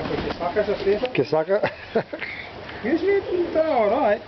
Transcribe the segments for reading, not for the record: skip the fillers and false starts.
Ako će sakaš da slijepa? Kesaka. Usually they're alright.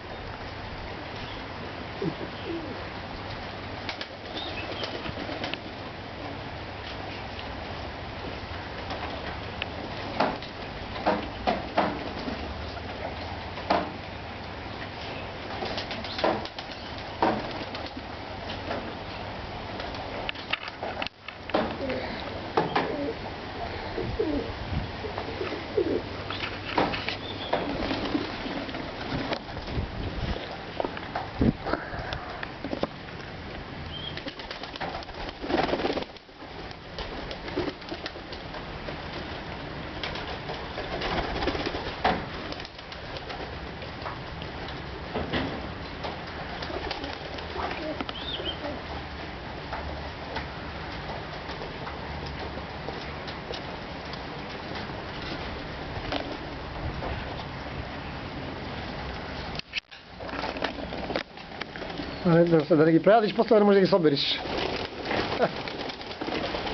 Da ne gi preradiš, poslije ne možeš da ih soberiš.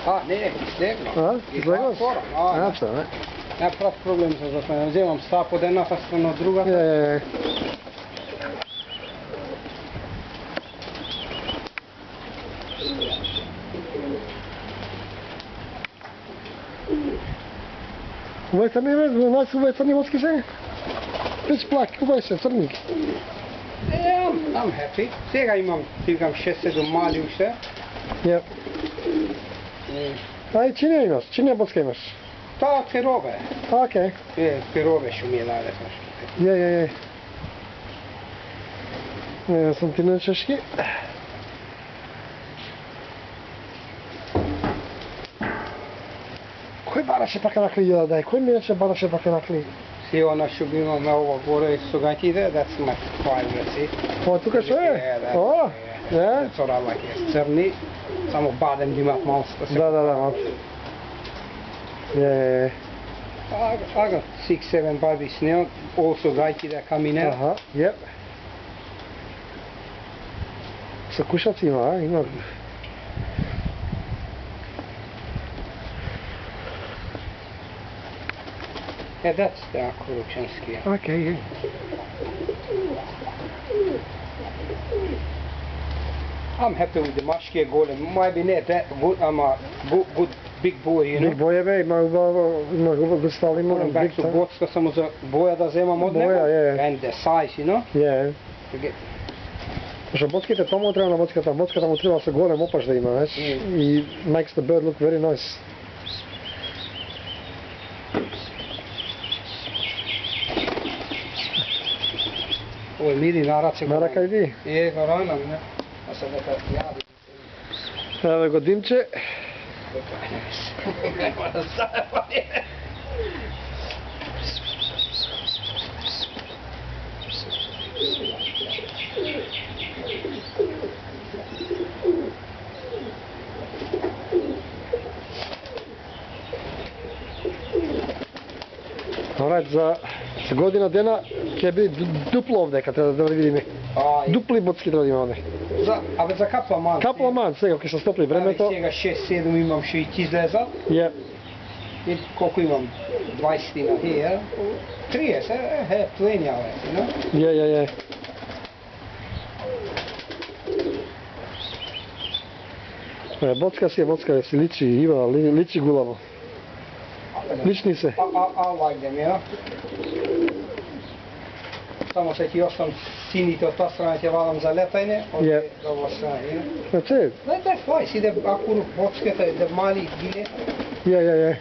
A, ne, izleglo. A, izleglo? A, to, ne? Ja prav problem se zastavljam. Vzemam stap od jedna, pa strano od druga. Je. Uvej crni vodski se? Pitch black, uvej se, crnik. I'm happy. Сега имам, стигам 6-7 мали уште. Yep. Ај, чинија имаш? Чинија ботска имаш? Тоа од перове. Окей. Перове што ми ја даде. Je. Ja sam ti na češki. Кој бараше така накли ја дај? Кој минеше бараше така накли? Си она што го имаме ова горе со гаќите, that's my favorite, see? О, тука што е? О, That's what I like, yes. Црни, само бадем ги имат малку. Да. Je. I got 6-7 babies now, also гаќи that come in out. Аха, yep. Со кушаци има, има. Yeah, that's the Korukšanski. Окей, je. I'm happy with the maške golem. Maybe not that good, I'm a good big boy, you know. Big boje, ima го ставимо. Going back to bocka samo za boja da zemam od Boja, него. je. And the size, you know. Je. To get Што боцките тому треба на боцката му треба со голем опаш да има, знаеш. И makes the bird look very nice. Ой, мири на раце. На рака иди. Го рано, не. А се дека јади. Еве го Димче. Alright, за година дена ќе биде дупло овдека, треба да видиме. Дупли боцки треба да има овде. За капла ман. Капла ман, сега ќе се стопли времето. Сега 6-7 имам што и ти излезат. Ја. И колку имам? 20 на here. 30, plenty of it, you know? Je. Bocka si liči, ima, liči gulavo. Lični se. I like them, you know? Само се ќе остам сините од таа страна ќе валам за летање, од ова страна, you know? That's it. That's why, see the акур боцката, the мали гиле. Je.